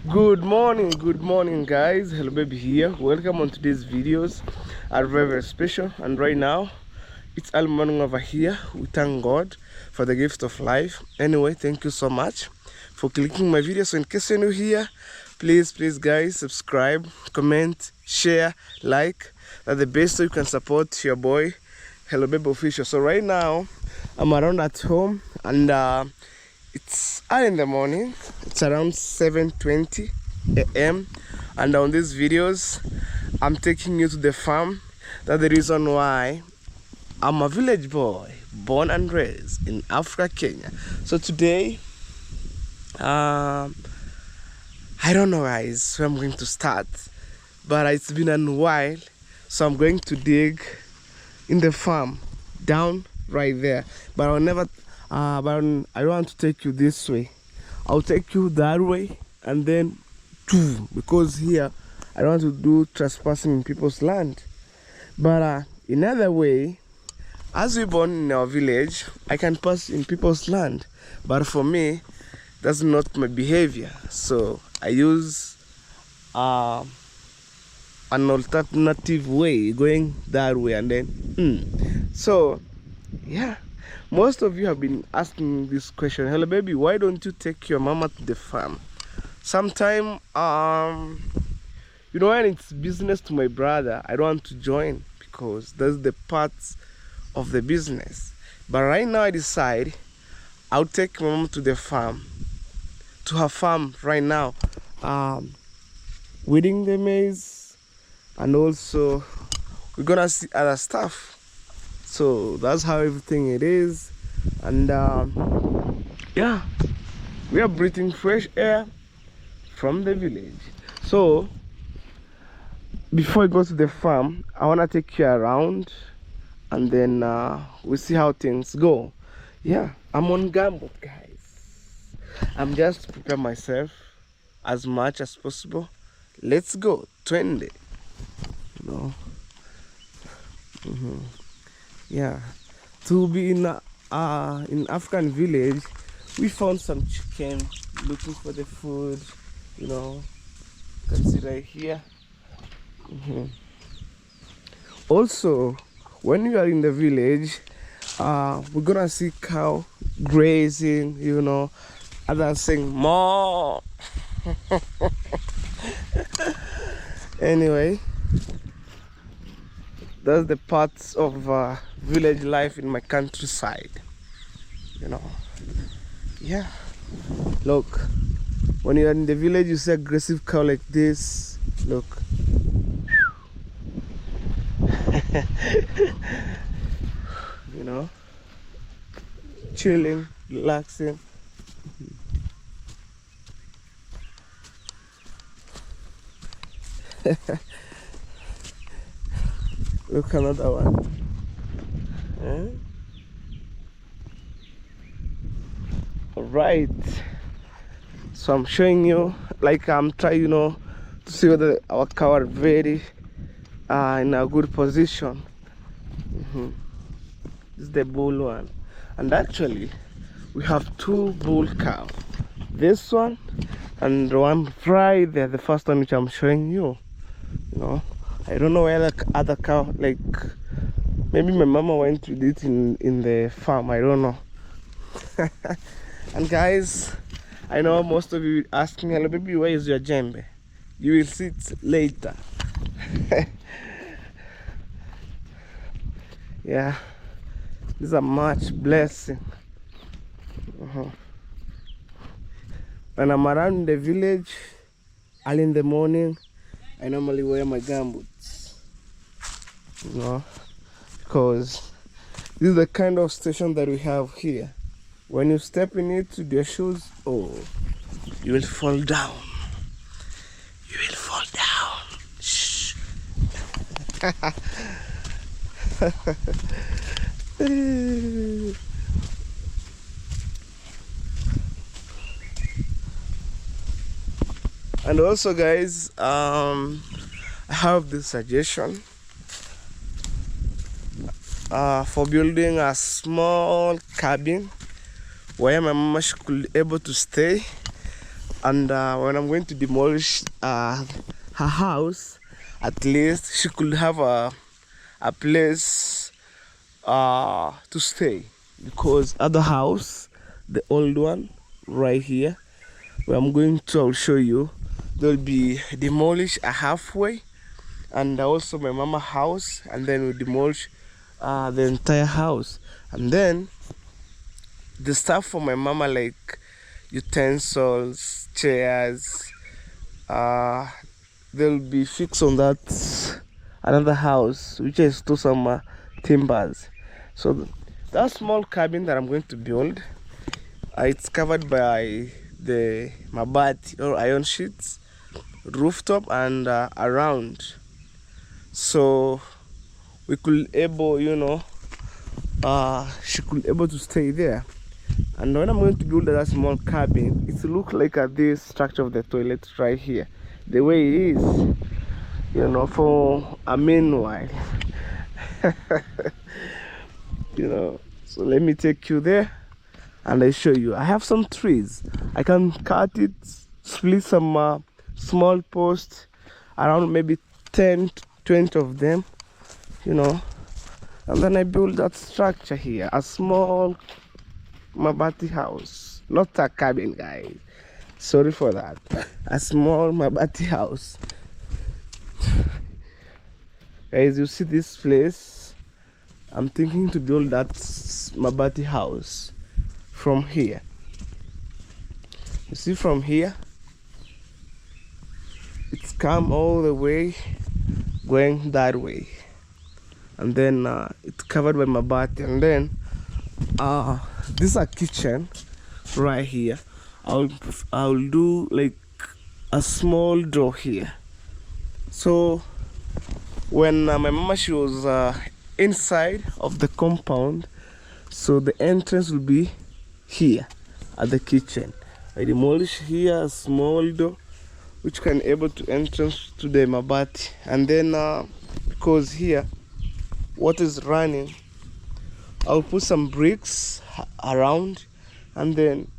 Good morning, guys. Hello, baby here. Welcome on today's videos. Are very special. And right now, it's early morning over here. We thank God for the gift of life. Anyway, thank you so much for clicking my video. So, in case you're new here, please, guys, subscribe, comment, share, like. That's the best way you can support your boy, Hello Baby Official. So, right now, I'm around at home and it's early in the morning. It's around 7:20 a.m. and on these videos I'm taking you to the farm. That's the reason why I'm a village boy born and raised in Africa, Kenya. So today I don't know, guys, where I'm going to start, but it's been a while, so I'm going to dig in the farm down right there, but I'll never I don't want to take you this way. I'll take you that way and then because here I don't want to do trespassing in people's land. But another way, as we born in our village, I can pass in people's land, but for me that's not my behavior. So I use an alternative way, going that way, and then so yeah, most of you have been asking this question: hello baby, why don't you take your mama to the farm? Sometime when it's business to my brother, I don't want to join because that's the parts of the business. But right now I decide I'll take my mom to the farm, to her farm right now, weeding the maize, and also we're gonna see other stuff. So that's how everything it is. And yeah, we are breathing fresh air from the village. So before I go to the farm, I want to take you around and then we'll see how things go. Yeah, I'm on gambut, guys. I'm just to prepare myself as much as possible. Let's go. 20, you know. Yeah, to be in African village, we found some chicken, looking for the food, you know. You can see right here. Also, when you are in the village, we're gonna see cow grazing, you know, others saying more. Anyway, that's the parts of village life in my countryside, you know. Yeah, look, when you're in the village, you see aggressive cow like this. Look. You know, chilling, relaxing. Look, another one. All right, so I'm showing you, like I'm trying, to see whether our cow are very in a good position. This is the bull one, and actually we have two bull cows, this one and one right there, the first one which I'm showing you. I don't know where the other cow, like maybe my mama went with it in the farm, I don't know. And guys, I know most of you asking, hello baby, where is your djembe? You will see it later. Yeah, this is a much blessing. When I'm around the village early in the morning, I normally wear my gumboots, because this is the kind of station that we have here. When you step in it with your shoes, oh, you will fall down. You will fall down. Shh. And also, guys, I have this suggestion for building a small cabin where my mama could be able to stay And when I'm going to demolish her house, at least she could have a place to stay, because other house, the old one right here where I'm going to, I'll show you, they'll be demolished halfway, and also my mama house, and then we demolish the entire house, and then the stuff for my mama, like utensils, chairs, they'll be fixed on that another house which is to some timbers. So that small cabin that I'm going to build, it's covered by the mabati or iron sheets, rooftop, and around, so we could able, she could able to stay there. And when I'm going to build that small cabin, it look like this structure of the toilet right here, the way it is, for a meanwhile. So let me take you there and I show you. I have some trees, I can cut it, split some small posts, around maybe 10-20 of them, and then I build that structure here, a small mabati house, not a cabin, guys, sorry for that, a small mabati house. Guys, you see this place, I'm thinking to build that mabati house from here. You see, from here it's come all the way going that way, and then it's covered by mabati, and then this is a kitchen right here. I'll do like a small door here, so when my mama, she was inside of the compound, so the entrance will be here at the kitchen. I demolish here a small door which can able to entrance to the mabati, and then because here water is running, I'll put some bricks around, and then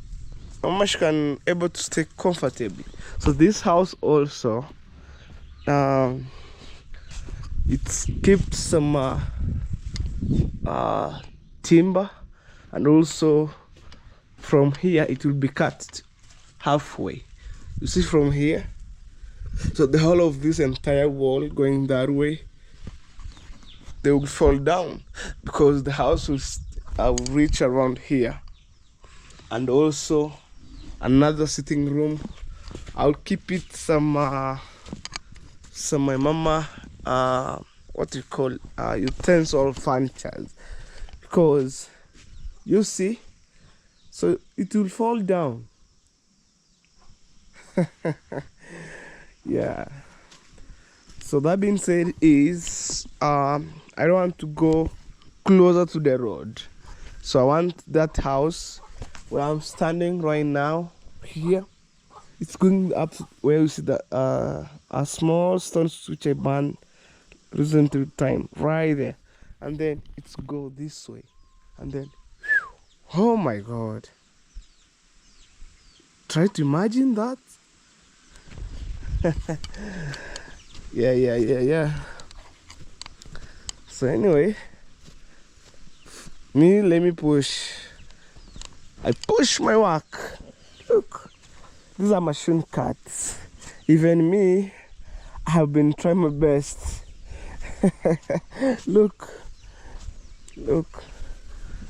mama, she can able to stay comfortably. So this house also, it's kept some timber, and also from here it will be cut halfway. You see, from here, so the whole of this entire wall going that way, they will fall down, because the house will reach around here. And also another sitting room, I'll keep it some my mama what you call utensil furnitures, because you see, so it will fall down. Yeah, so that being said is I don't want to go closer to the road, so I want that house where I'm standing right now here, it's going up where you see the a small stone which I burned recently time right there, and then it's go this way, and then oh my god, try to imagine that. Yeah. So anyway, let me push. I push my work. Look, these are machine cuts. Even me, I have been trying my best. look.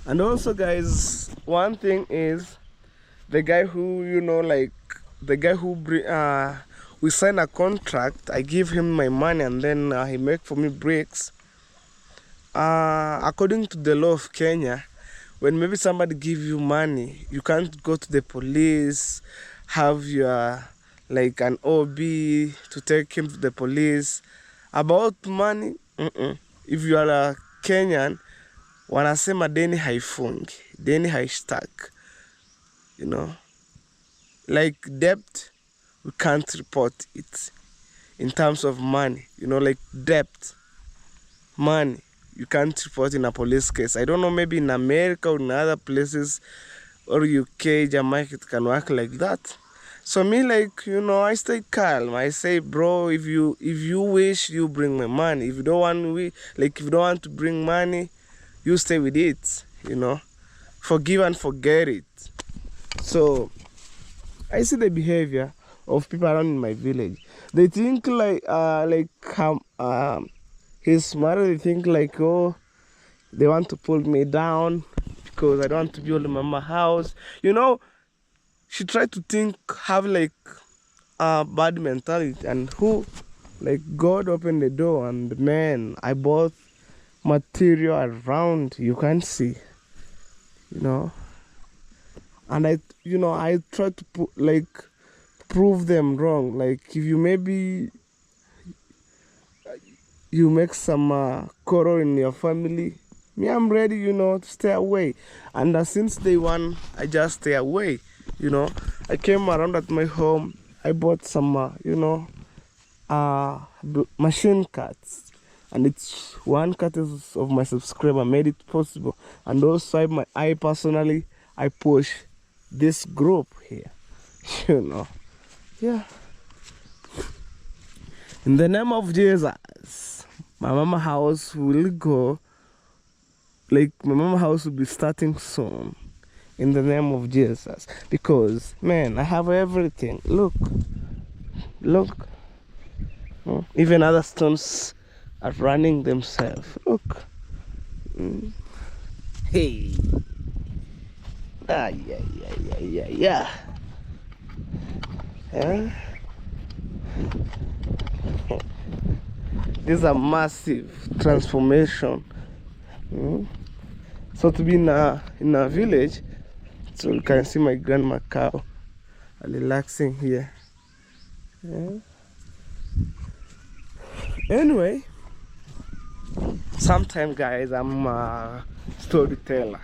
And also, guys, one thing is, the guy who, we sign a contract, I give him my money, and then he make for me bricks. According to the law of Kenya, when maybe somebody give you money, you can't go to the police, have your like an OB to take him to the police about money. If you are a Kenyan, wanasema deni haifungi, deni haishtaki, like debt, we can't report it. In terms of money, like debt, money, you can't report in a police case. I don't know, maybe in America or in other places, or UK, Jamaica, it can work like that. So me, like, I stay calm. I say, bro, if you wish, you bring me money. If you don't want, if you don't want to bring money, you stay with it. Forgive and forget it. So I see the behavior of people around in my village. They think he's smart. They think like, oh, they want to pull me down because I don't want to build mama house. She tried to have like a bad mentality, and who, like, God opened the door, and man, I bought material around. You can see, you know, and I tried to prove them wrong. Like, if you maybe you make some quarrel in your family, me, I'm ready, to stay away. And since day one, I just stay away. I came around at my home. I bought some, machine cuts, and it's one cut is of my subscriber made it possible. And also, I personally, I push this group here, yeah. In the name of Jesus, my mama house will go. Like, my mama house will be starting soon. In the name of Jesus, because man, I have everything. Look. Even other stones are running themselves. Look. Hey. Yeah. This is a massive transformation. So to be in a village, so you can see my grandma cow relaxing here. Anyway, sometimes, guys, I'm a storyteller.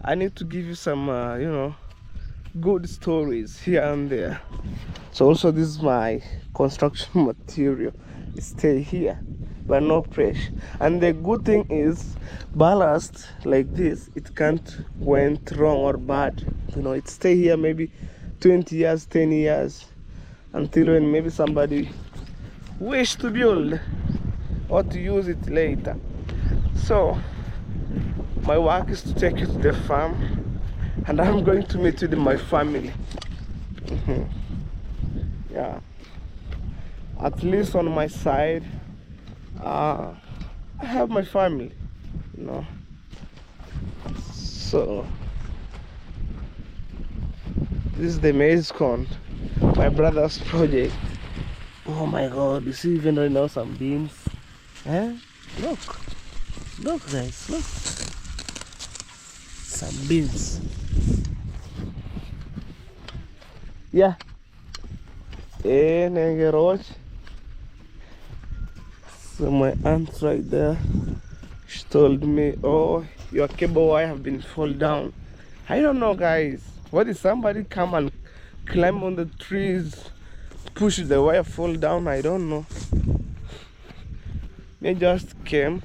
I need to give you some good stories here and there. So also, this is my construction material. It stay here, but no pressure. And the good thing is, ballast like this, it can't went wrong or bad. It stay here maybe 20 years, 10 years, until when maybe somebody wish to build or to use it later. So my work is to take you to the farm, and I'm going to meet with my family. Yeah, at least on my side, I have my family, so this is the maize corn, my brother's project. Oh my God, you see even right now some beans. Look guys, look, some beans. Yeah. So my aunt right there, she told me, oh, your cable wire have been fall down. I don't know, guys. What if somebody come and climb on the trees, push the wire fall down? I don't know. They just came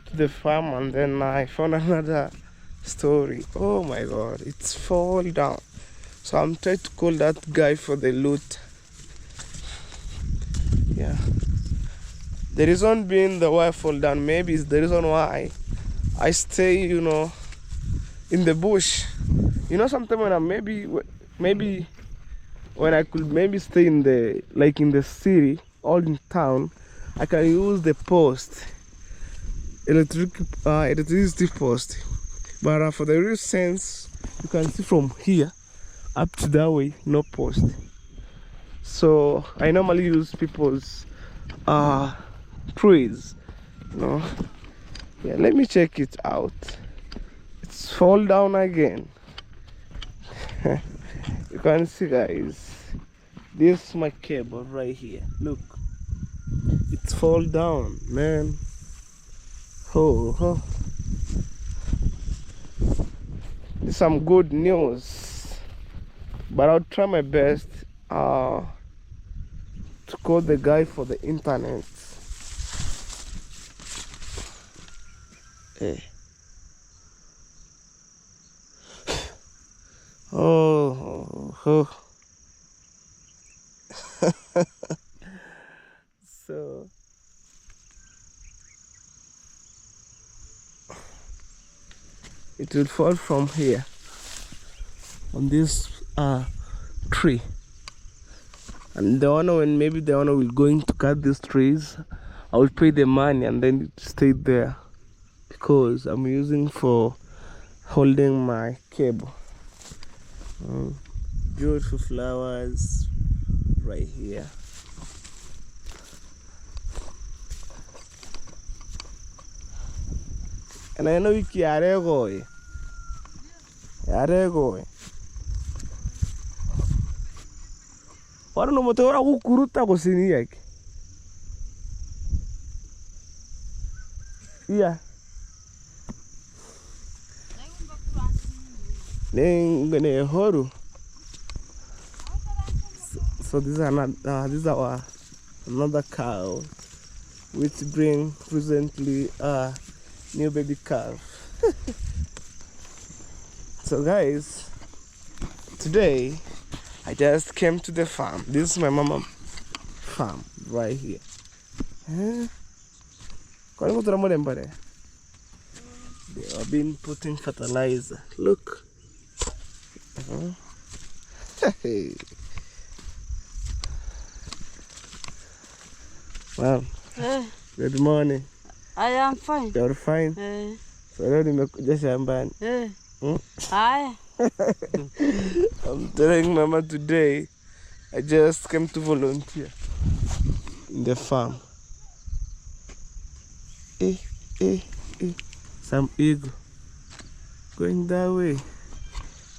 to the farm, and then I found another story. Oh my God, it's fall down. So I'm trying to call that guy for the loot. Yeah. The reason being the wire fall down, maybe is the reason why I stay, in the bush. Sometimes when I'm maybe when I could maybe stay in the city or in town, I can use the post, electricity post. But for the real sense, you can see from here up to that way, no post. So I normally use people's trees. Yeah, let me check it out. It's fall down again. You can see, guys, this is my cable right here. Look, it's fall down, man. Oh. It's some good news, but I'll try my best to call the guy for the internet. Oh, Oh. So it will fall from here on this tree, and the owner, when maybe the owner will going to cut these trees, I will pay the money and then it stayed there because I'm using for holding my cable. Beautiful flowers right here. And I know you can go. Ora no motor ora kukuruta kusini yake. Yeah. Ne horu. So these are not these are another cow which bring presently new baby calf. So guys, today I just came to the farm. This is my mama farm right here. They have been putting fertilizer. Look. Mom, good morning. I am fine. You're fine? So leo nimekuja shambani. Hi. I'm telling Mama today I just came to volunteer in the farm. Some eagle going that way.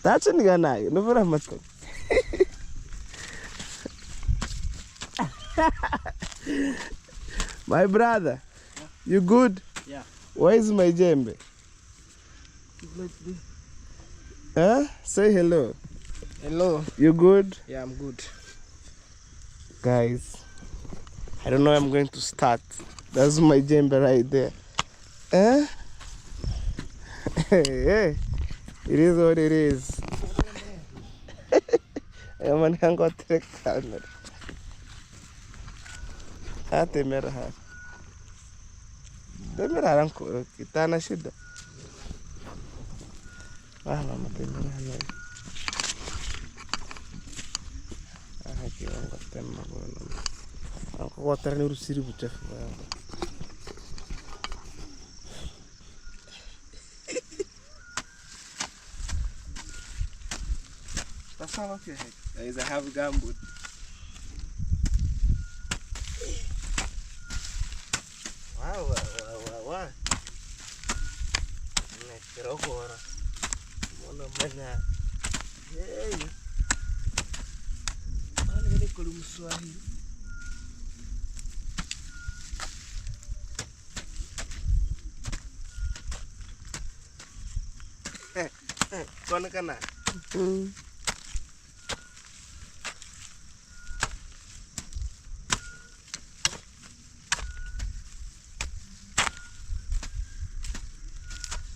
That's an guy. No very much. My brother, you good? Yeah. Where is my djembe? Huh? Say hello. Hello. You good? Yeah, I'm good. Guys, I don't know where I'm going to start. That's my djembe right there. Huh? Hey, it is what it is. I'm going to take camera. Temera hapa. Temera ranko kitana shida. Mama temera hapa. Kiwango tema bwana. Anko watara ni urusiri buchafu bwana. That's not okay. Guys, I have gumboot. Wow. Quiero ahora. Mono mana. Hey. Ana gani kulimswahi. Kona kana.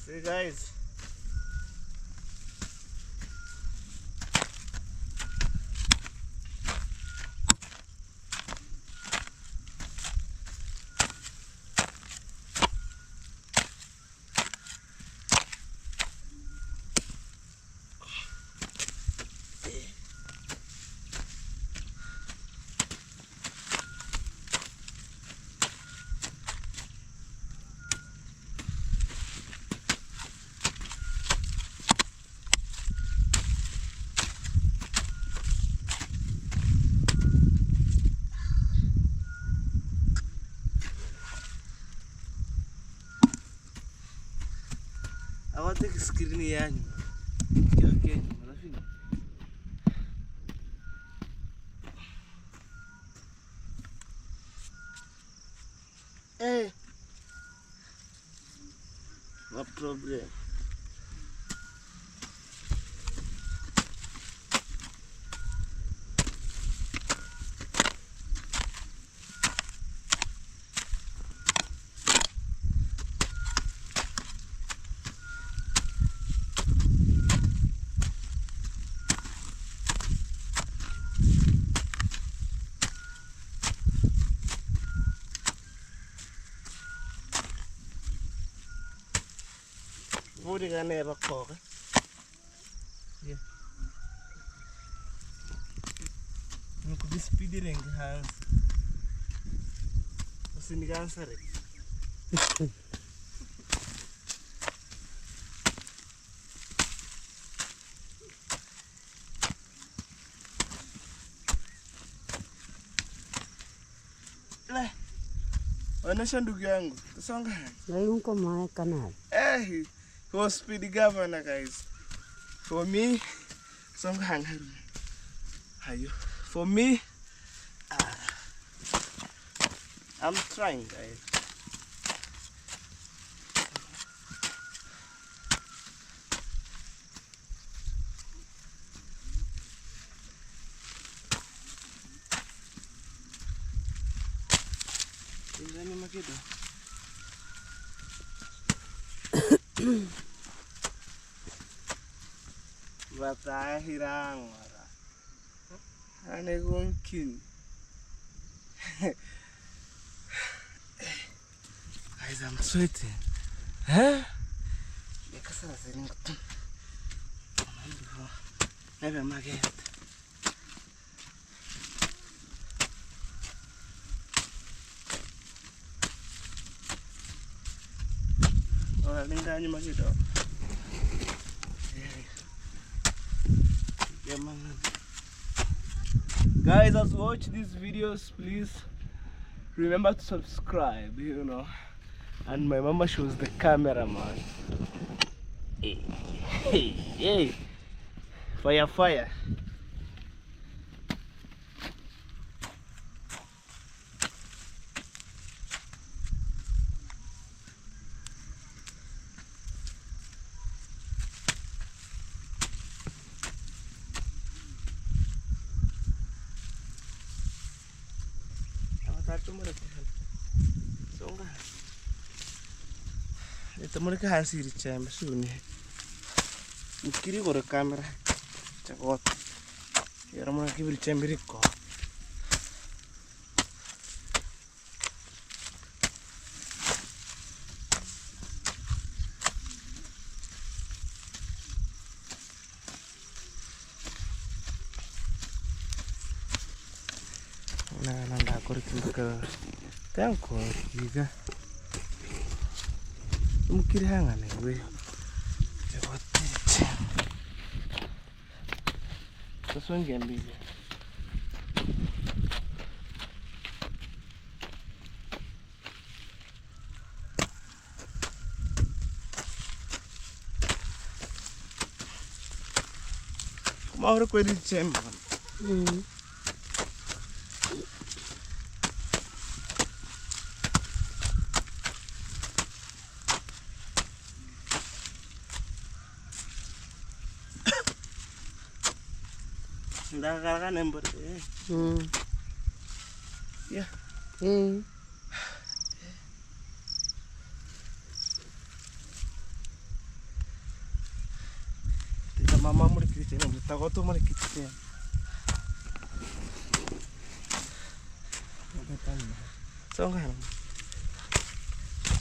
See guys. I want to take a screen here. Okay. Hey. No problem. Voting I never call. Yeah. I'm going to be speeding in the house. What's in the answer? Onesha ndugu yangu, tusonga. Na yuko mae kanal. He was speedy governor, guys. For me, songa hanga. Hayo. For me, I'm trying, guys. Ingani makido. Bata hirang mara. Ane gonkin. Guys, I'm sweating. Huh? Nekasara seringoton. Never forget. Oh, lingani makido. Yeah, man. Guys, as you watch these videos, please remember to subscribe, you know. And my mama shows the cameraman. Hey, hey, hey. Fire, fire. Ito mo ka hasiri chamba suni. Mukiri ko camera. Chakot. Yara mo kibir chambiri ko. Nanda ko rin ka. Tanko giga. Mukiri hanga na we. Chakot. Tasonge mbili. Mauro kweli chemba. Ndakaka nembo. Yeah. Tika mama muri kitchen, mtako to muri kitchen. Songa.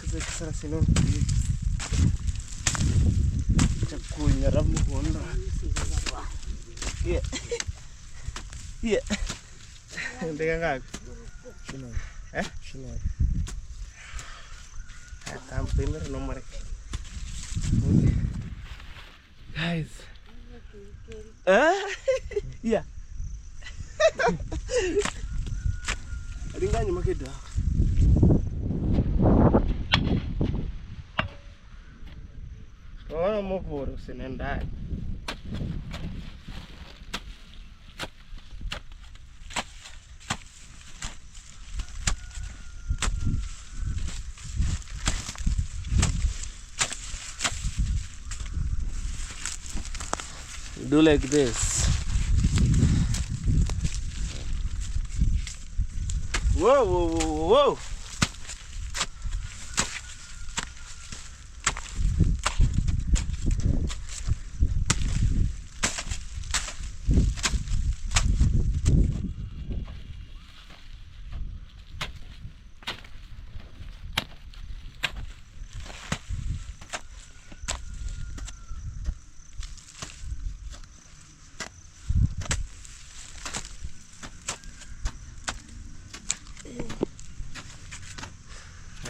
Keze kisara sinon. Chakunya ramu honda. Yeah. Yeah. Dengan ngak. Sino. Sino. Tampil nomor. Guys. Iya. Ringanya makedo. Oh, mau boros senendai. Do like this. Whoa, whoa, whoa, whoa.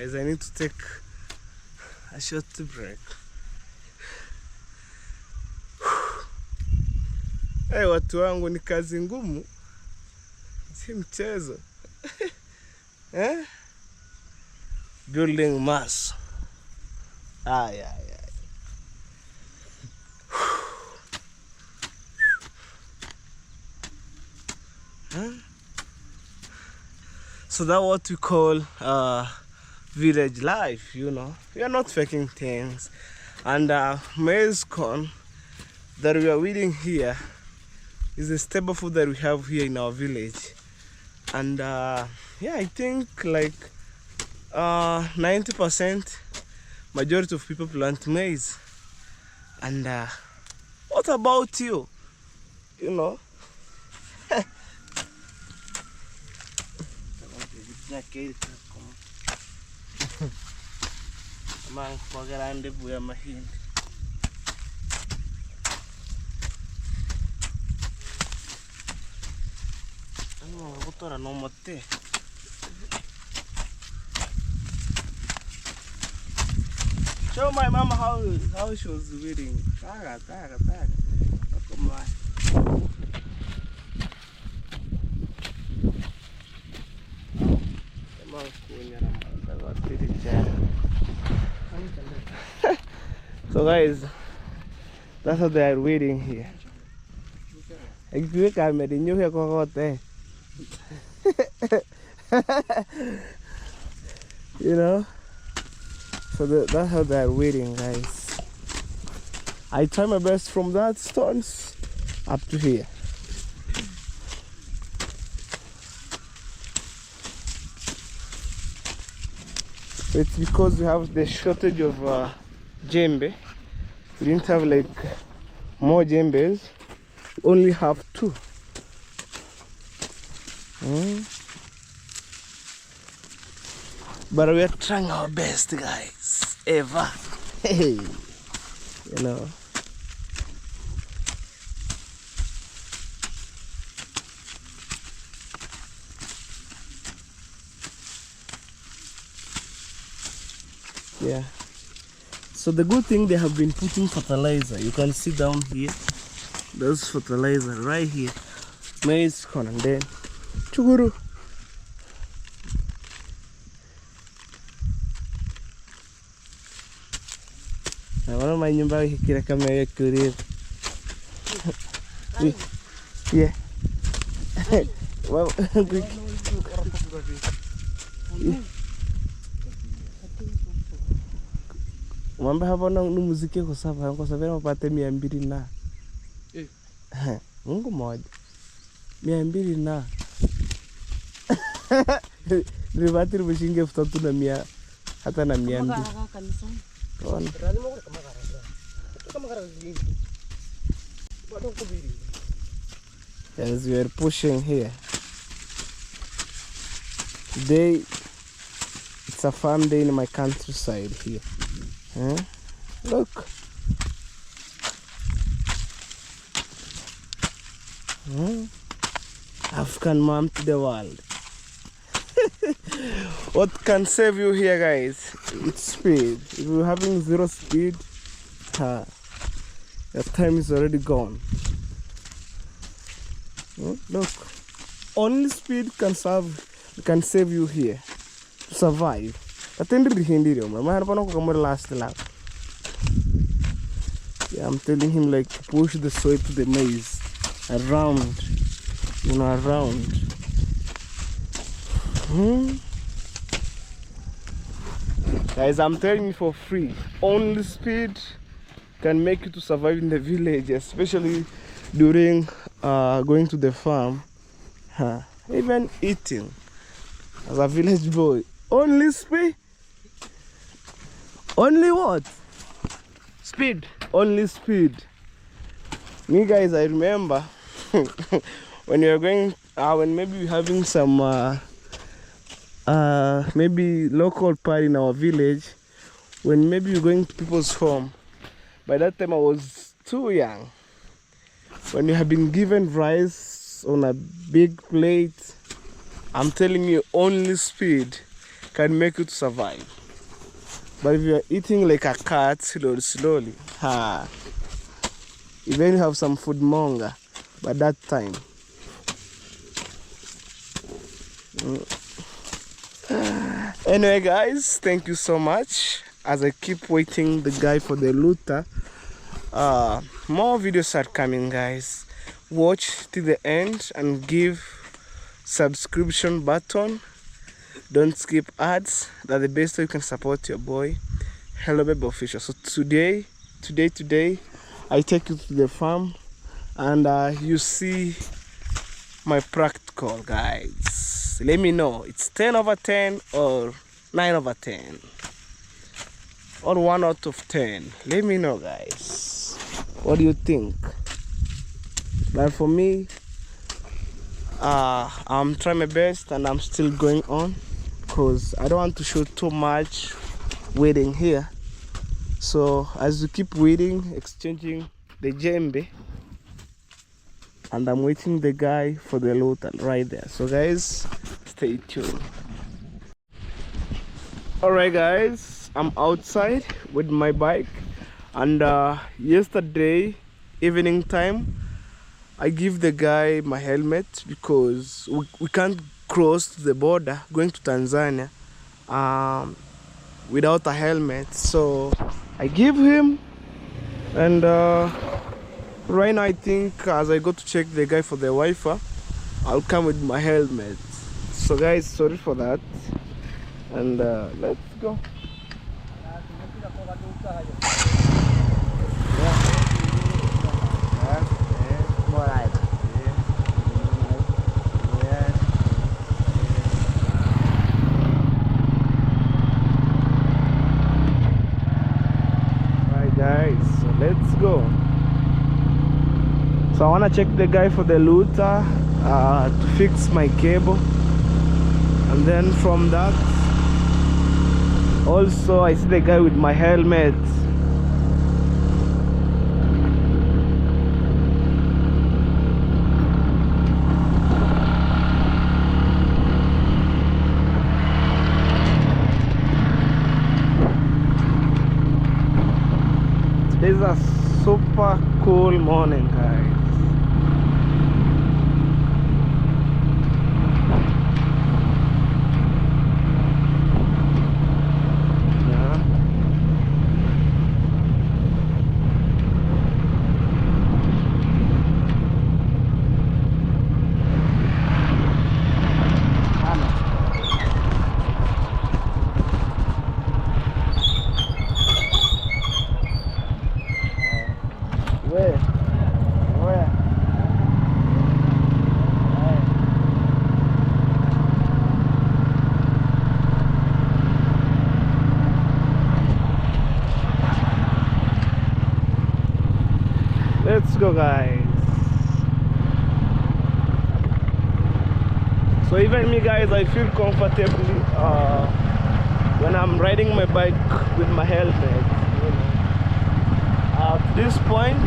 guys, I need to take a short break. Hey, watu wangu, ni kazi ngumu, si mchezo. Eh? Building mass. Ay. Huh? So that's what we call village life, you know. We are not faking things. And maize corn that we are eating here is a staple food that we have here in our village. And yeah, I think like 90% majority of people plant maize. And what about you? You know? Show my mama how she was reading. Taga. So guys, that's how they are waiting here. You know, so that's how they are waiting, guys. I try my best from that stones up to here. It's because we have the shortage of djembe. We didn't have like more djembes. We only have 2. But we are trying our best, guys. Ever. Hey, you know. Yeah. So the good thing, they have been putting fertilizer. You can see down here. There's fertilizer right here. Maize corn and then chuguru. I want my nyumba hikira kama ya kurir. Yeah. Well, Mwamba hapa na muziki kwa sababu mapate 200 na. Mungu moja. 200 na. Rivati rushinge 3 na 100 hata na 200. As we are pushing here. Today it's a fun day in my countryside here. Look. African mom to the world. What can save you here, guys? It's speed. If you're having 0 speed, your time is already gone. Look. Only speed can save you here to survive. Yeah, I'm telling him like push the soil to the maize around, you know, around. Guys, I'm telling you for free, only speed can make you to survive in the village, especially during going to the farm, even eating as a village boy. Only speed. Only what? Speed. Only speed. Me, guys, I remember when you're going, when maybe we're having some maybe local party in our village, when maybe you're going to people's home. By that time I was too young. When you have been given rice on a big plate, I'm telling you, only speed can make you to survive. But if you're eating like a cat, slowly, even you have some food monger, but that time. Anyway, guys, thank you so much. As I keep waiting the guy for the looter, more videos are coming, guys. Watch till the end and give subscription button. Don't skip ads. That's the best way you can support your boy Hello Baby Official. So today I take you to the farm and you see my practical, guys. Let me know it's 10 over 10 or 9 over 10 or 1 out of 10. Let me know, guys, what do you think? But for me, I'm trying my best and I'm still going on because I don't want to show too much waiting here. So as you keep waiting, exchanging the djembe, and I'm waiting the guy for the loot right there. So guys, stay tuned. Alright guys, I'm outside with my bike, and yesterday evening time I give the guy my helmet because we can't cross the border going to Tanzania without a helmet. So I give him, and right now I think as I go to check the guy for the Wi-Fi, I'll come with my helmet. So guys, sorry for that, and let's go. Guys, so let's go. So I want to check the guy for the looter to fix my cable, and then from that also I see the guy with my helmet. Today's a super cool morning, guys. Let's go, guys. So even me, guys, I feel comfortably when I'm riding my bike with my helmet, you know. At this point,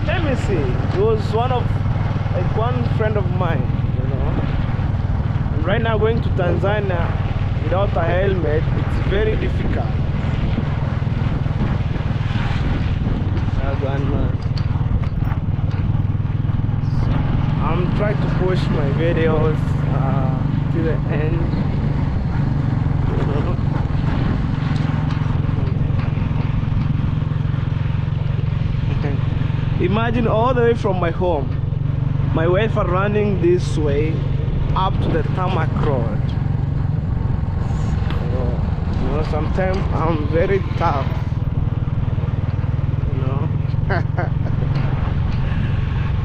let me see, it was one friend of mine, you know. And right now going to Tanzania without a helmet, it's very difficult. I'm trying to push my videos to the end, you know. Imagine all the way from my home, my wife are running this way up to the tarmac road. You know, sometimes I'm very tough, you know.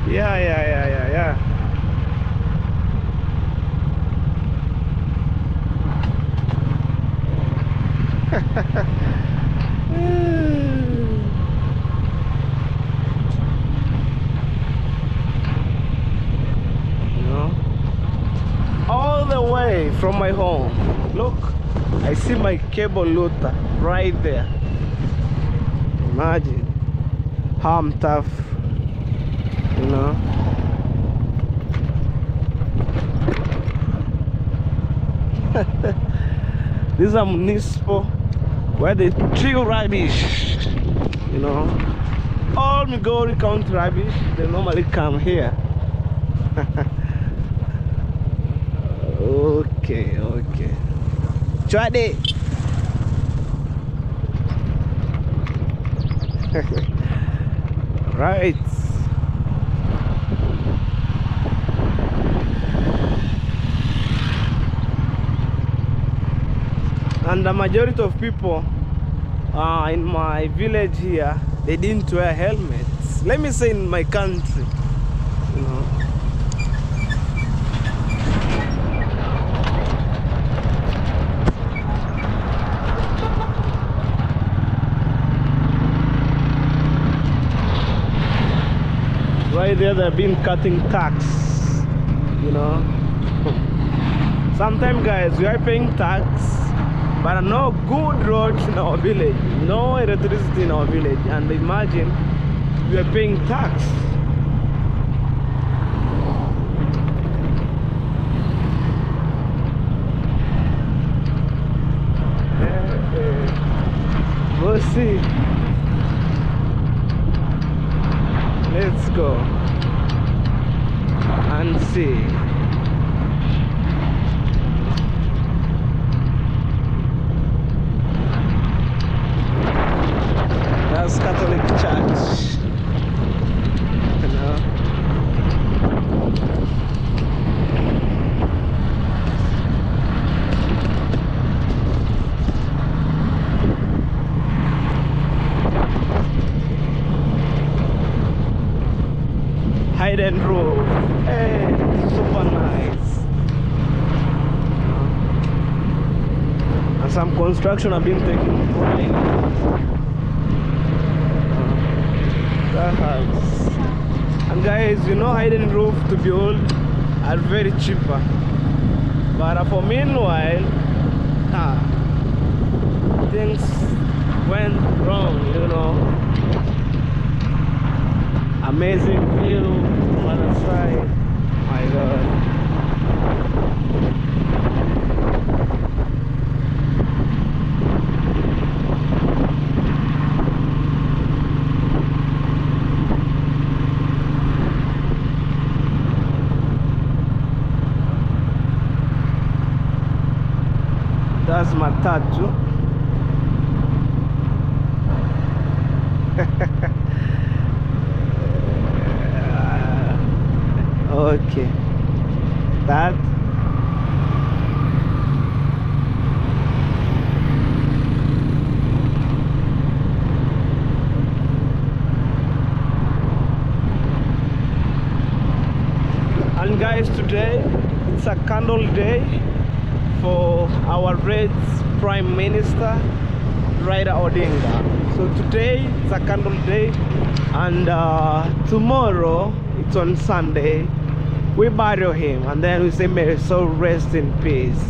Yeah. You know, all the way from my home, look, I see my cable looter right there. Imagine how I'm tough, you know. This is a municipal where they throw rubbish. You know, all Migori County rubbish, they normally come here. Okay. Chwade. Right. And the majority of people in my village here, they didn't wear helmets. Let me say in my country, you know. Right there, they've been cutting tax, you know. Sometimes, guys, we are paying tax, but no good roads in our village, no electricity in our village, and imagine we are paying tax. We'll see. Let's go and see. That's Catholic Church, you know. Hidden roof, hey, super nice. And some construction have been taking place. That house. And guys, you know, hidden roof to build are very cheaper. But for meanwhile, things went wrong, you know. Amazing view on the side. My God. That's my tattoo. Okay, that and guys, today it's a candle day for our red Prime Minister Raila Odinga. So today it's a candle day, and tomorrow it's on Sunday. We bury him, and then we say, may his soul rest in peace.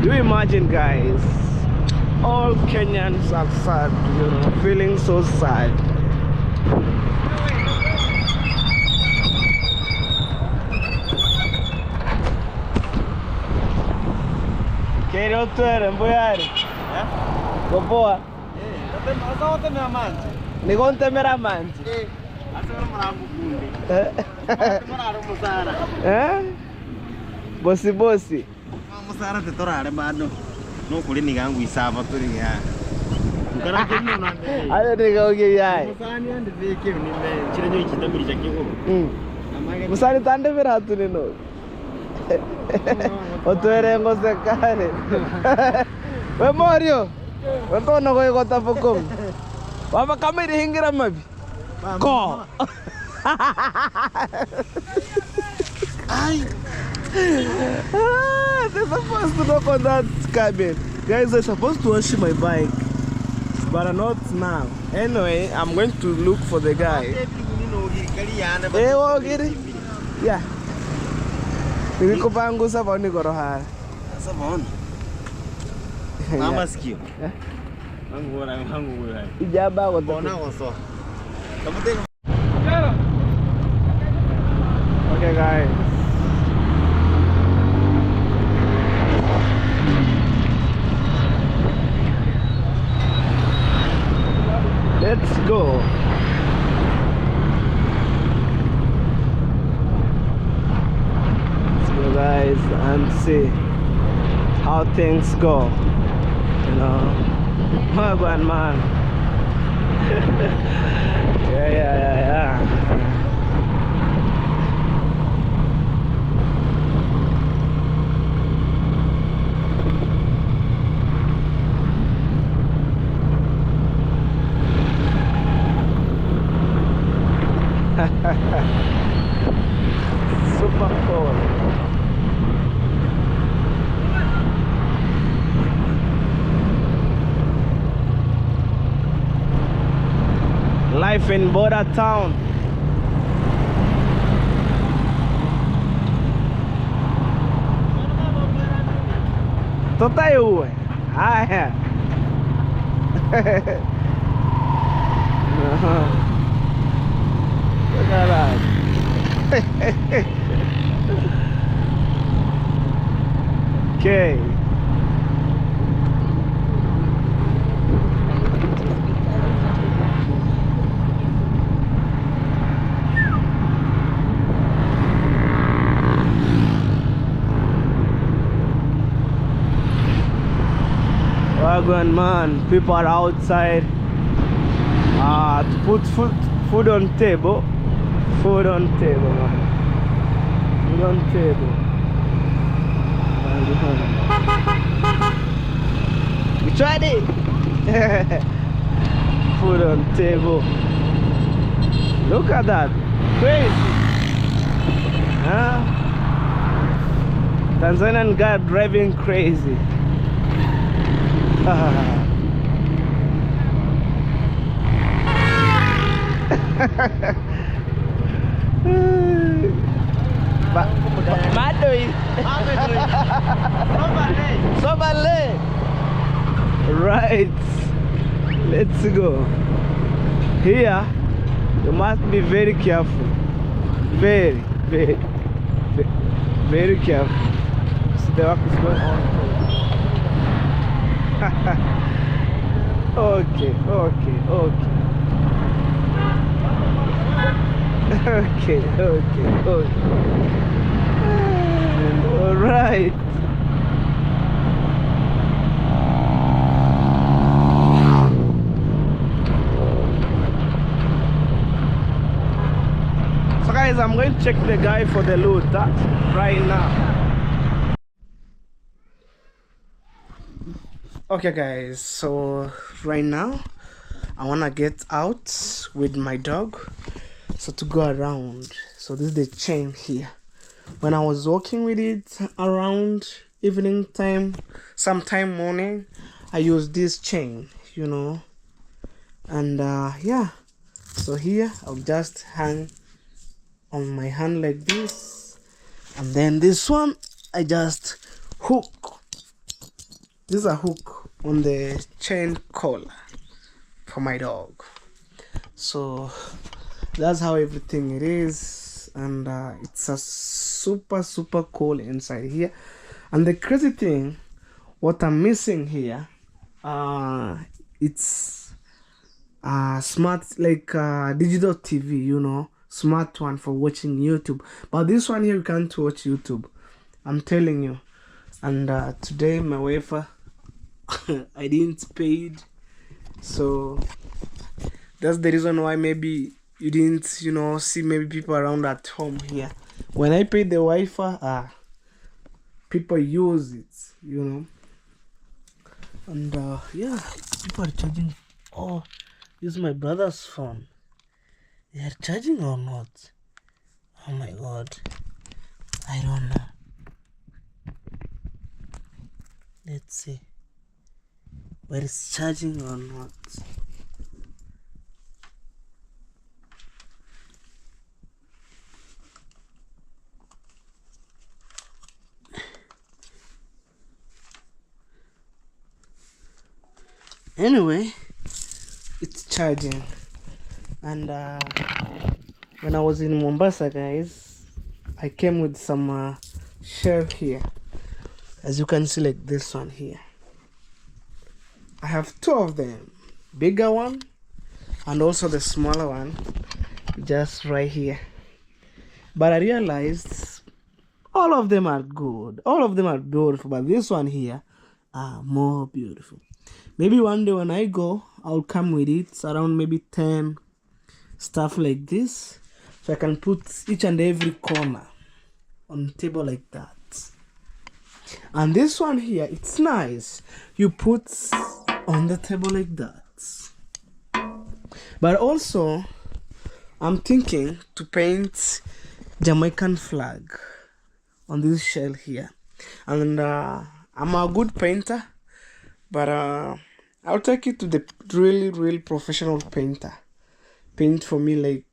Do you imagine, guys? All Kenyans are sad, you know, feeling so sad. Quero ter emboiar. Boa. Ni conta meramante. Bosi bosi. Musara te torare bado. No kuli ni gangu isaba turi ya. Ngara kenno nande. Ada de goge yai. Musani ande veke ni me chirenyo chitamiri chakiko. Musani tande veratu ni no. Otuere ngose kare. We Mario. We tono go igota pokong. Baba kamera hingira mabi. Ko. Ay. They're supposed to knock on that cabin. Guys, they're supposed to wash my bike, but not now. Anyway, I'm going to look for the guy. Hey, what get it? Yeah. Ini ko pangu sa bani korohar. Sa bon. Mama skill. Mangu ora. Ijaba ko to. Bona ko so. Kamu Okay, guys. let's go. Let's go, guys, and see how things go. You know, oh, good man. yeah. Super cool. Life in border town. Totayo. Ah, yeah. Look at that. Okay. Wagon man, people are outside to put food on table. Food on table, man. Food on table. We tried it. Food on table. Look at that. Crazy. Huh? Tanzanian guy driving crazy. Madoi. Sobale. Right. Let's go. Here, you must be very careful. Very careful. So the work is going on. Okay. All right. So guys, I'm going to check the guy for the load right now. Okay guys, so right now I want to get out with my dog, so to go around. So this is the chain here. When I was walking with it around evening time, sometime morning, I used this chain, you know. And yeah, so here I'll just hang on my hand like this, and then this one I just hook. This is a hook on the chain collar for my dog. So that's how everything it is, and it's a super cool inside here. And the crazy thing, what I'm missing here, it's smart, like digital TV, you know, smart one for watching YouTube. But this one here, you can't watch YouTube, I'm telling you. And today my wife I didn't pay it, so that's the reason why maybe you didn't, you know, see maybe people around at home here. When I paid the Wi-Fi, people use it, you know. And yeah, people are charging. Oh, this is my brother's phone. They are charging or not? Oh my god, I don't know. Let's see where it's charging or not. Anyway, it's charging. And when I was in Mombasa, guys, I came with some shell here, as you can see, like this one here. I have two of them, bigger one and also the smaller one just right here. But I realized all of them are good. All of them are beautiful, but this one here are more beautiful. Maybe one day when I go, I'll come with it around maybe 10 stuff like this, so I can put each and every corner on the table like that. And this one here, it's nice. You put on the table like that. But also, I'm thinking to paint Jamaican flag on this shell here. And I'm a good painter, but I'll take it to the really professional painter. Paint for me like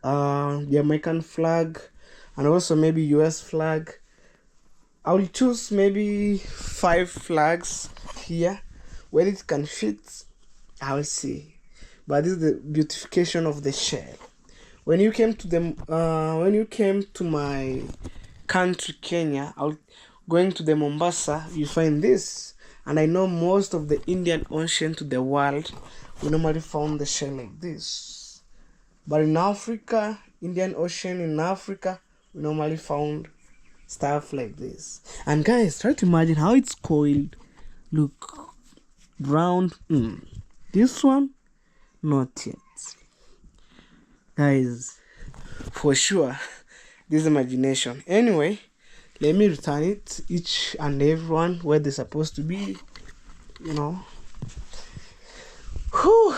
Jamaican flag and also maybe US flag. I'll choose maybe 5 flags here. Where it can fit, I'll see. But this is the beautification of the shell. When you came to my country, Kenya, going to the Mombasa, you find this. And I know most of the Indian Ocean to the world, we normally found the shell like this. But in Africa, Indian Ocean in Africa, we normally found stuff like this. And guys, try to imagine how it's coiled. Look, brown. This one, not yet. Guys, for sure, this is imagination. Anyway, let me return it, each and every one where they're supposed to be, you know. Whew.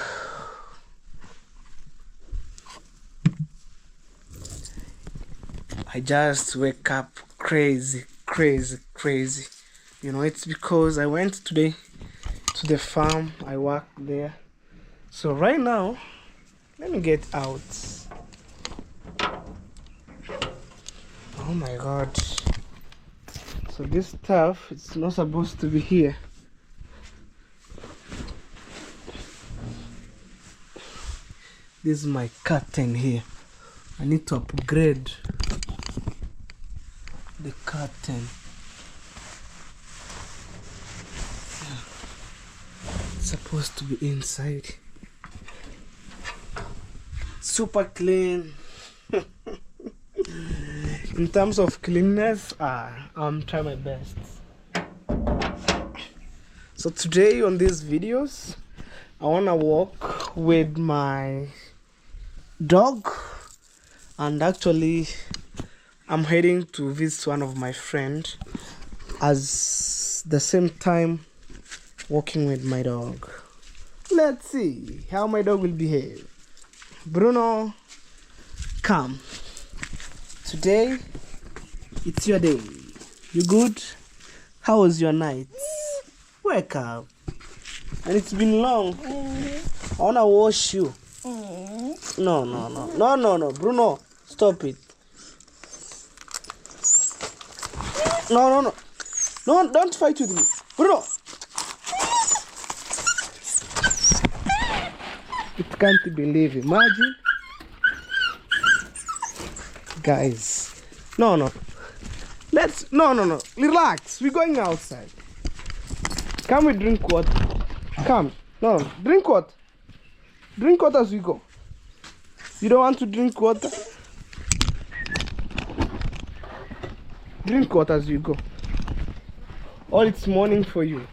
I just wake up crazy. You know, it's because I went today to the farm. I work there. So right now, let me get out. Oh my God. So this stuff, it's not supposed to be here. This is my curtain here. I need to upgrade the curtain. It's supposed to be inside. Super clean. In terms of cleanness, I'm trying my best. So today on these videos, I wanna walk with my dog, and actually I'm heading to visit one of my friends as the same time walking with my dog. Let's see how my dog will behave. Bruno, come. Today it's your day. You good? How was your night? Wake up. And it's been long. I wanna wash you. No, Bruno, stop it. No, don't fight with me, Bruno. It can't believe. Imagine, guys. No. Let's no. Relax. We're going outside. Come, we drink water. Come. No, drink water. Drink water as we go. You don't want to drink water? Drink water as you go. All it's morning for you.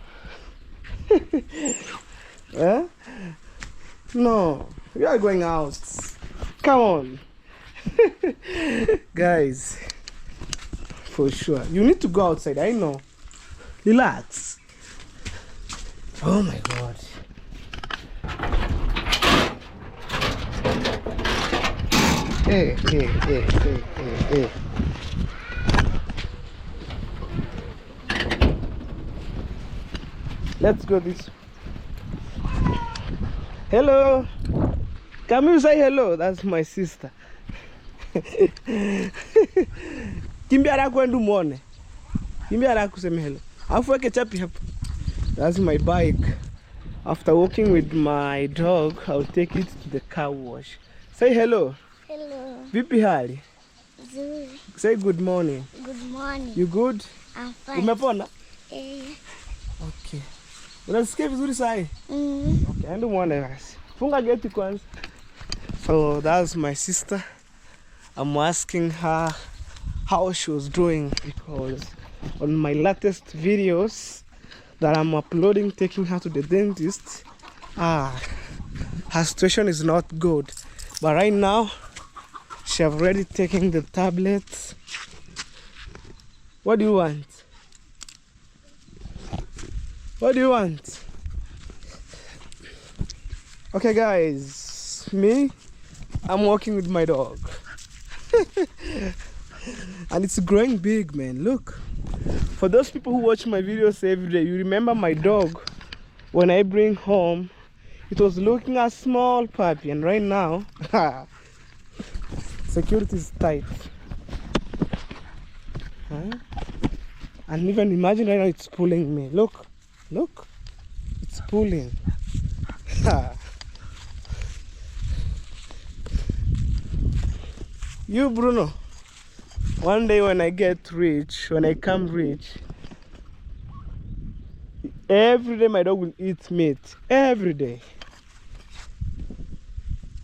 Eh? No, we are going out. Come on. Guys, for sure. You need to go outside, I know. Relax. Oh my God. Hey. Let's go this way. Hello. Can you say hello? That's my sister. Kimbiara kwendu muone. Kimbiara kuseme hello. Afu weke chapi hapa. That's my bike. After walking with my dog, I'll take it to the car wash. Say hello. Hello. Vipi hali? Zuri. Say good morning. Good morning. You good? I'm fine. Umepona? Eh. Okay. Unasikia vizuri sai? Okay, endo muone basi. Funga geti kwanza. So that's my sister. I'm asking her how she was doing because on my latest videos that I'm uploading taking her to the dentist, her situation is not good. But right now she have already taken the tablets. What do you want? What do you want? Okay guys, I'm walking with my dog. And it's growing big, man. Look. For those people who watch my videos every day, you remember my dog when I bring home, it was looking a small puppy, and right now security is tight. And even imagine right now it's pulling me. Look, it's pulling. You, Bruno, one day when I get rich, when I come rich, every day my dog will eat meat. Every day.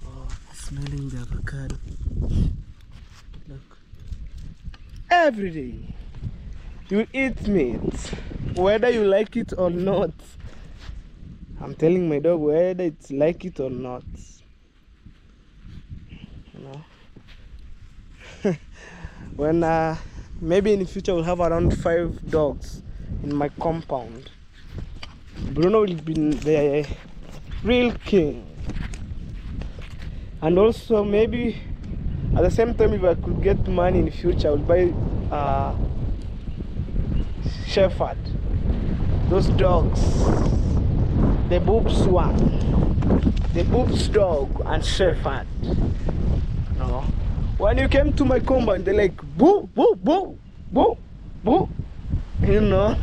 Oh, smelling the avocado. Look. Every day. You will eat meat, whether you like it or not. I'm telling my dog whether it's like it or not. You know? When maybe in the future we'll have around 5 dogs in my compound, Bruno will be the real king. And also maybe at the same time, if I could get money in the future, I would buy Shepherd, those dogs, the boobs one, the boobs dog and Shepherd. No. When you came to my compound, they're like, boo, boo, boo, boo, boo. You know?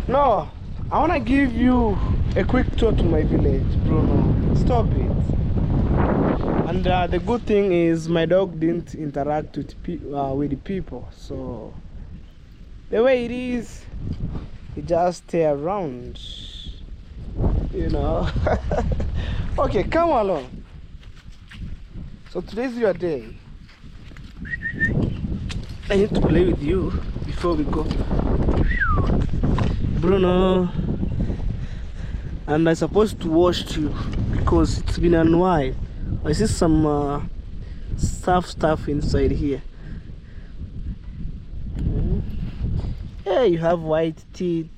No, I want to give you a quick tour to my village, Bruno. Stop it. And the good thing is my dog didn't interact with the people. So the way it is, he just stay around. You know? Okay, come along. So today's your day. I need to play with you before we go. Bruno. And I'm supposed to wash you because it's been a while. I see some stuff inside here. Hey, you have white teeth.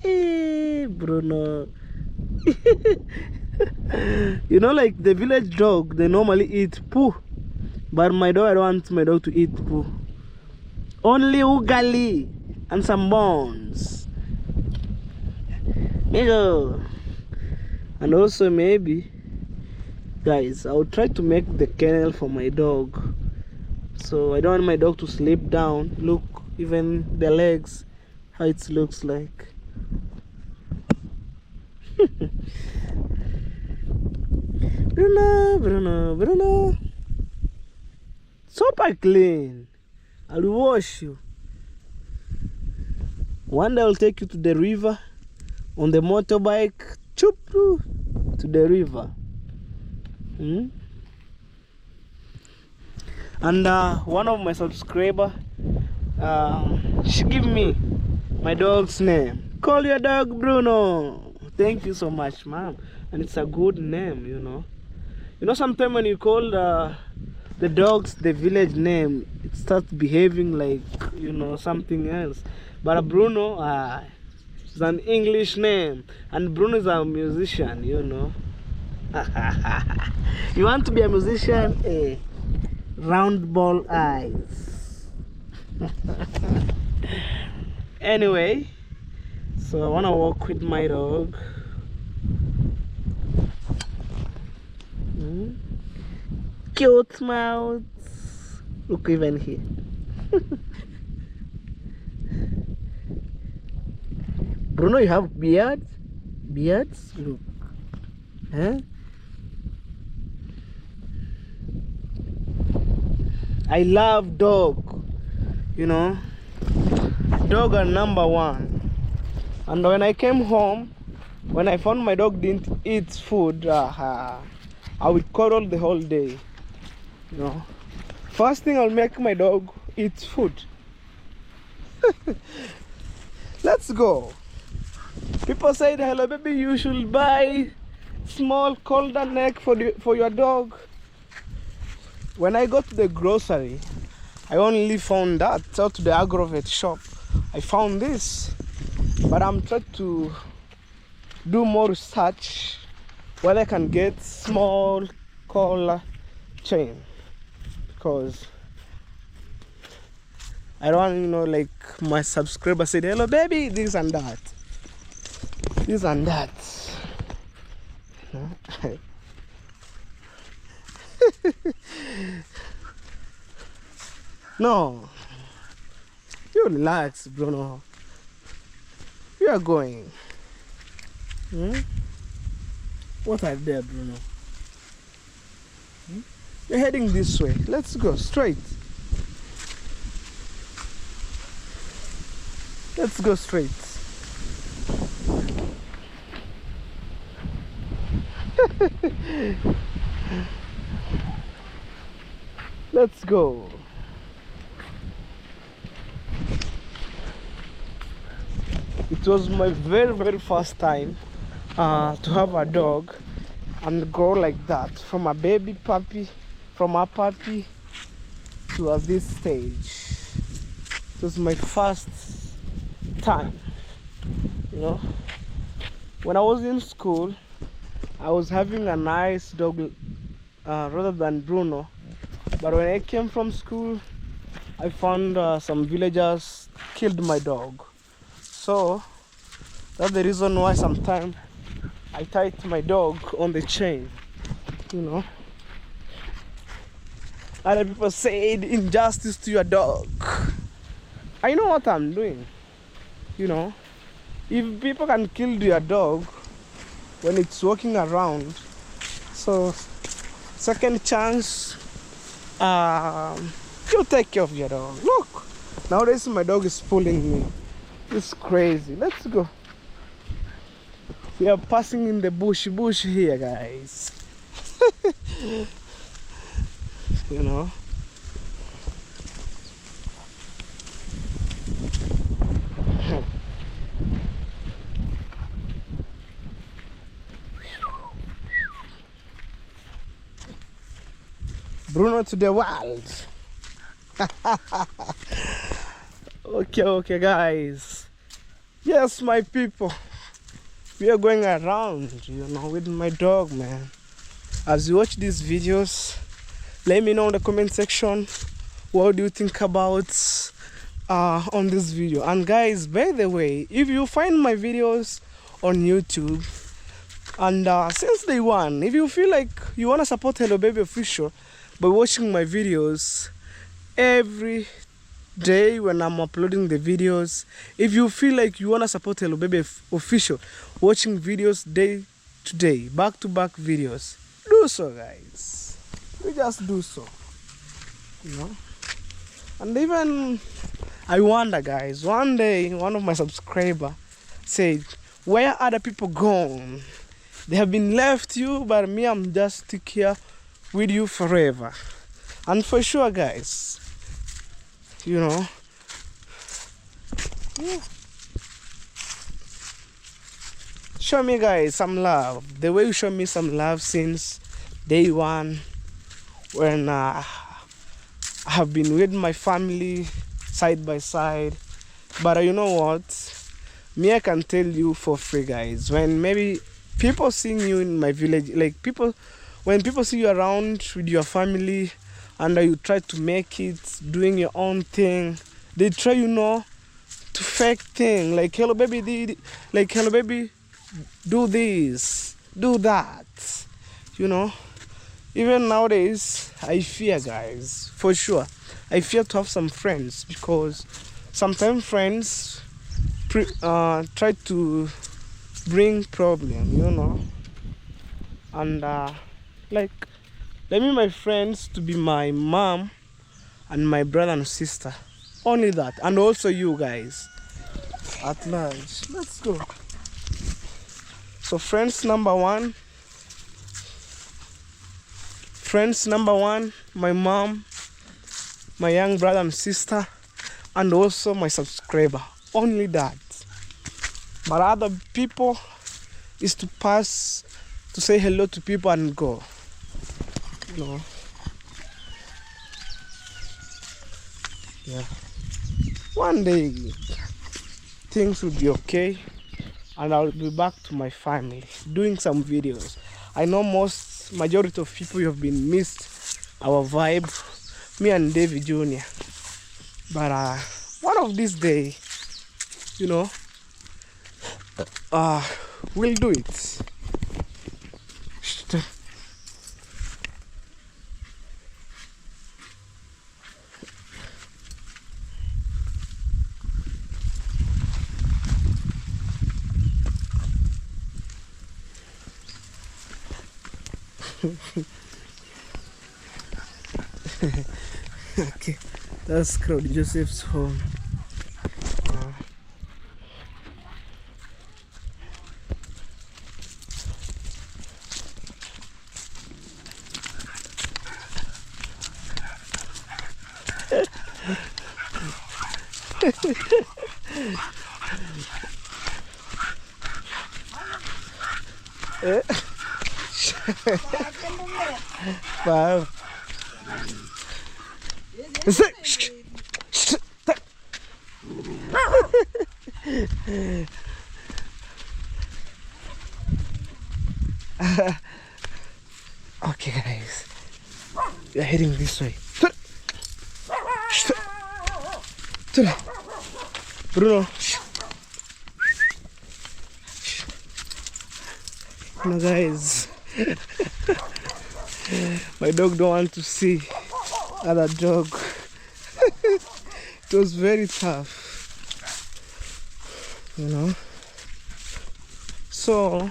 Hey, Bruno. You know, like the village dog, they normally eat poo, but my dog, I don't want my dog to eat poo. Only ugali and some bones. Migo. And also maybe, guys, I'll try to make the kennel for my dog. So I don't want my dog to sleep down. Look, even the legs, how it looks like. Bruno. Super clean. I'll wash you. One day I'll take you to the river on the motorbike. Choop to the river. And one of my subscribers, she give me my dog's name. Call your dog Bruno. Thank you so much, ma'am. And it's a good name, you know. You know, sometimes when you call the dogs the village name, it starts behaving like, you know, something else. But Bruno is an English name, and Bruno is a musician, you know. You want to be a musician? Round ball eyes. Anyway, so I want to walk with my dog. Cute mouth. Look, even here. Bruno, you have beards? Beards? Look. Huh? I love dog. You know, dog are number one. And when I came home, When I found my dog didn't eat food, I would cuddle the whole day. You know, first thing I'll make my dog eat food. Let's go. People said, hello baby, you should buy small collar neck for your dog. When I got to the grocery, I only found that. So to the agrovet shop, I found this. But I'm trying to do more research whether I can get small collar chain, because I don't want, you know, like my subscriber said, hello baby, this and that. This and that. You know? No. You relax, Bruno. You are going. What are there, Bruno? You're heading this way. Let's go straight. Let's go straight. Let's go. It was my very first time to have a dog and grow like that, from a baby puppy, from a puppy to this stage. It was my first time, you know. When I was in school, I was having a nice dog rather than Bruno, but when I came from school, I found some villagers killed my dog. So that's the reason why sometimes I tied my dog on the chain, you know. Other people said injustice to your dog. I know what I'm doing, you know. If people can kill your dog when it's walking around, so second chance, you take care of your dog. Look, nowadays my dog is pulling me. It's crazy. Let's go. We are passing in the bush here, guys. You know. Bruno to the world. Okay, guys. Yes, my people. We are going around, you know, with my dog, man. As you watch these videos, let me know in the comment section what do you think about on this video. And guys, by the way, if you find my videos on YouTube, and since day one, if you feel like you want to support Hello Baby Official by watching my videos every day when I'm uploading the videos, if you feel like you want to support Hello Baby Official watching videos day to day, back to back videos, do so, guys. You just do so, you know. And even I wonder, guys, one day one of my subscribers said, where are the people gone? They have been left you, but me, I'm just stick here with you forever. And for sure, guys, you know, yeah. Show me, guys, some love. The way you show me some love since day one, when I have been with my family side by side. But you know what? Me, I can tell you for free, guys. When maybe people seeing you in my village, like when people see you around with your family, and you try to make it, doing your own thing, they try, you know, to fake thing, like Hello Baby Hello Baby, do this, do that, you know. Even nowadays, I fear, guys, for sure. I fear to have some friends, because sometimes friends try to bring problem, you know. And like, let me my friends to be my mom and my brother and sister. Only that. And also you guys at large. Let's go. So friends number one, my mom, my young brother and sister, and also my subscriber. Only that. But other people is to pass, to say hello to people and go. No. Yeah. One day things will be okay and I'll be back to my family doing some videos. I know majority of people you have been missed our vibe, me and David Jr. But one of these days, you know, we'll do it. Okay, that's crowd Joseph's home. Wow. Okay guys, we are heading this way. Bruno. No guys, my dog don't want to see other dog. It was very tough, you know. So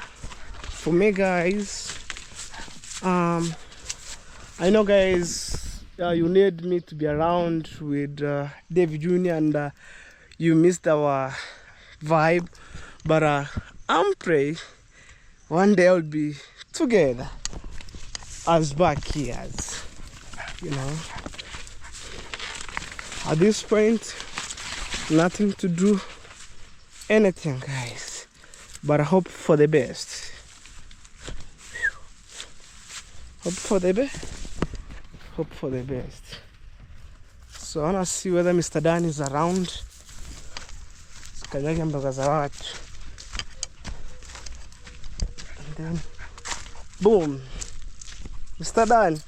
for me guys, I know guys, you need me to be around with David Jr. and you missed our vibe, but I'm praying one day I'll be together as back here, you know. At this point, nothing to do, anything guys, but I hope for the best. Hope for the best. So I wanna see whether Mr. Dan is around. Sikanyage mboga za watu. And then boom, Mr. Dan.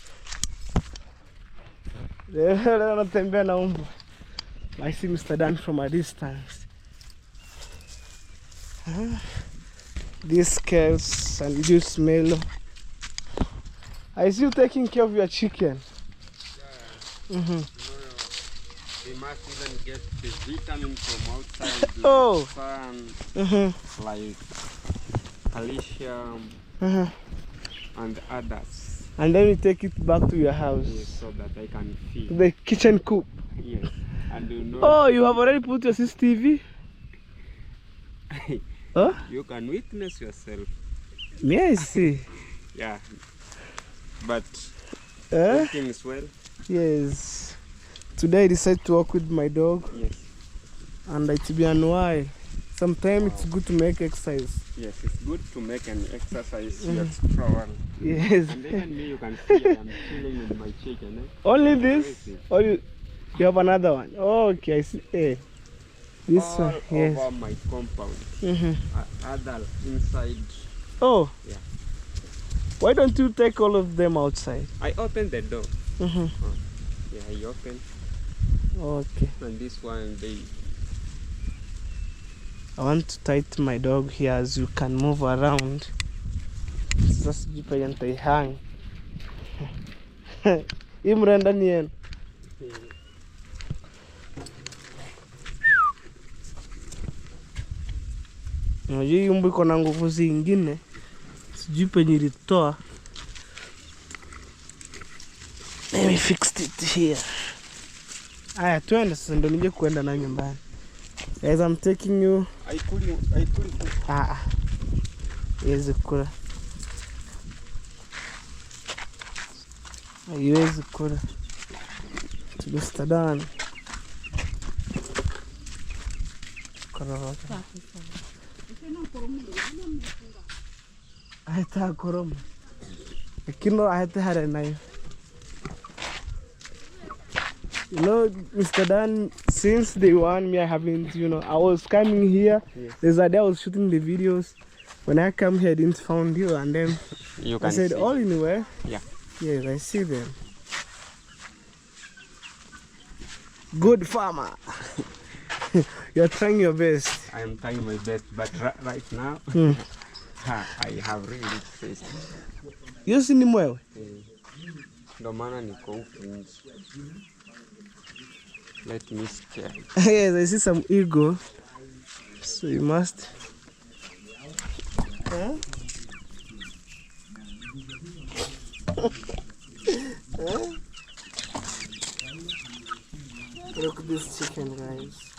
Anatembea na umbo. I see Mr. Dan from a distance. These girls and this male. I see you taking care of your chicken. Yeah. You know, they must even get the vitamin from outside, like Oh. sun, like calcium, and others. And then you take it back to your house. Yes, so that I can feed. To the kitchen coop. Yes. And you know, Oh, you have already put your CCTV? Huh? you can witness yourself. May I see? Yeah. But Huh? everything is well. Yes. Today I decided to walk with my dog. Yes. And it's been a while. Sometimes it's good to make exercise. Yes, it's good to make an exercise. You extra one. Yes. And even me, you can see I am chilling with my chicken. Eh? Only this? Or you have another one? Oh, okay, I see. Hey. This All one, yes. over my compound. Other inside. Oh. Yeah. Why don't you take all of them outside? I opened the door. Mm-hmm. Yeah, I opened. Okay. And this one, they. I want to tighten my dog here as you can move around. Sasa jipa yantai hang. Imrenda nien. Unajua hii mbu iko na nguvu zingine. Sijui penye ilitoa. Let me fix it here. Aya, tuende sasa ndo nije kuenda na nyumbani. Guys, I'm taking you. I couldn't. Haiwezi kula. Haiwezi kula. Mr. Dan. Kororoka. Ahita koroma. Lakini ahita hare nayo. You know, Mr. Dan, since day one, me, I haven't, I was coming here. Yes. There's a day I was shooting the videos. When I come here, I didn't find you, and then You can I said, see. all anywhere. Yeah. Yes, I see them. Good farmer. You're trying your best. I am trying my best, but right now, I have really faced. You see him well? Ndo maana niko huku nje. Let me scare. Yes, I see some eagle. So you must. Huh? Huh? Look at this chicken, guys.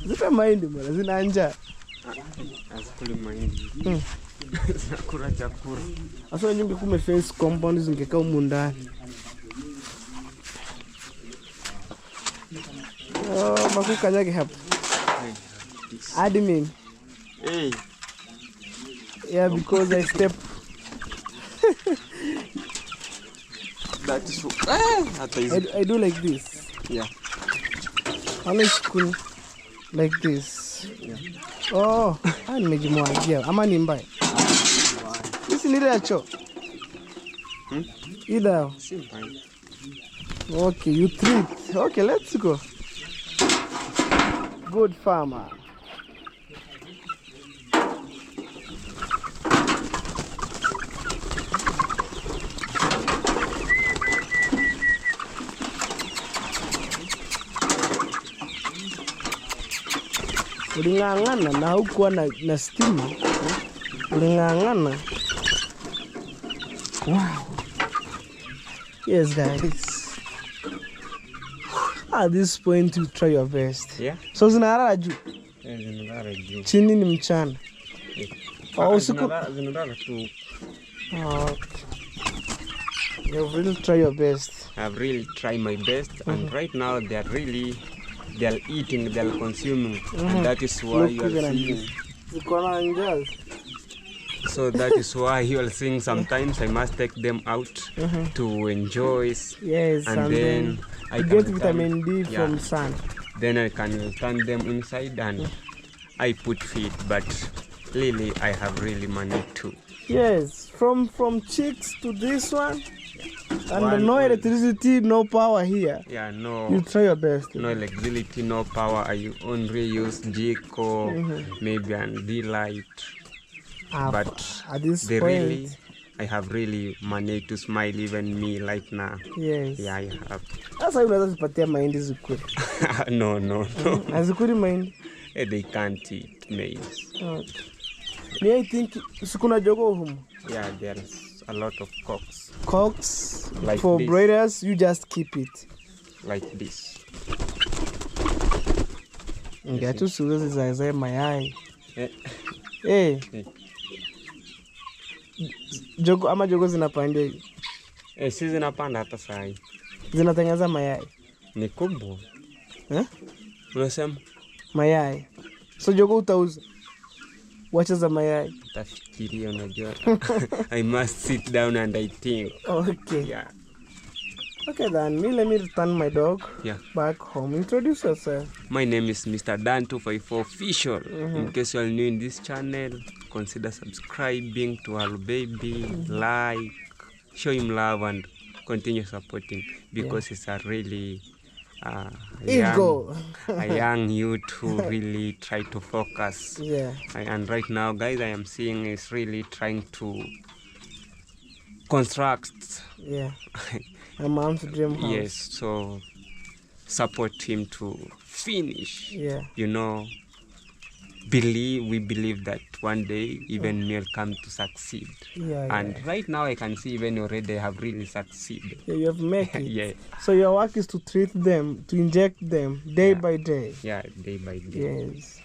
Zita mahindi bwana, zina njaa. Azikuli mahindi. Zinakula chakula. Asa nyingi kume fence compound zingekaa humu ndani. Oh, makukanyage hapa. Admin. Hey. Yeah, because I step. That is I do like this. Yeah. Always cool like this. Yeah. Oh, nimejimwagia. Ama ni mbaya. This ni ile ya choo. Ida. Simple. Okay, you treat. Okay, let's go. Good farmer. Uling'ang'ana na haukuwa na stima. Uling'ang'ana. Wow. Yes, guys. At this point, you try your best. Yeah. So zinalala juu. Zinalala juu. Chini ni mchana. Oh, usiku. Zinalala tu. Okay. You've really tried your best. I've really tried my best, and right now they're eating, they're consuming, and that is why you are seeing. So that is why you are seeing sometimes I must take them out to enjoy. Yes, and then I get can vitamin D from sun. Then I can turn them inside and I put feed, but really I have really managed to. Yes, from chicks to this one. And no electricity, no power here. Yeah, no. You try your best. No electricity, no power. I only use Jiko, maybe and D-light. But at this they point, really, I have really managed to smile even me right now. Yes. Yeah, I have. That's why unaweza zipatia mahindi zikuri. No. Azikuri mahindi. They can't eat maize. Okay. I think sikuna jogo humu. Yeah, there's a lot of cocks. Cocks like for this. breeders, you just keep it like this. Ngatu suzo zizae mayai. Eh. Jogo ama jogo zinapanda hivi. Si zinapanda hata saa hii. Zinatengeneza mayai. Ni kubwa. Unasema? Mayai. So jogo utauza. Wacha za mayai. Tafikiria unajua. I must sit down and I think. Okay. Yeah. Okay then, let me return my dog back home. Introduce yourself. My name is Mr. Dan254 Official. In case you are new in this channel, consider subscribing to our baby, like, show him love and continue supporting because it's a really a young youth who really try to focus. Yeah. And right now, guys, I am seeing is really trying to construct. Yeah. A mom's dream house. Yes, so support him to finish. Yeah. We believe that one day even me will come to succeed. And right now I can see even already have really succeeded. Yeah, you have made it. Yeah. So your work is to treat them, to inject them day by day. Yeah, day by day. Yes.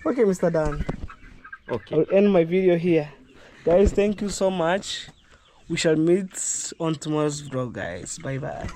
Okay, Mr. Dan. Okay. I'll end my video here. Guys, thank you so much. We shall meet on tomorrow's vlog, guys. Bye bye.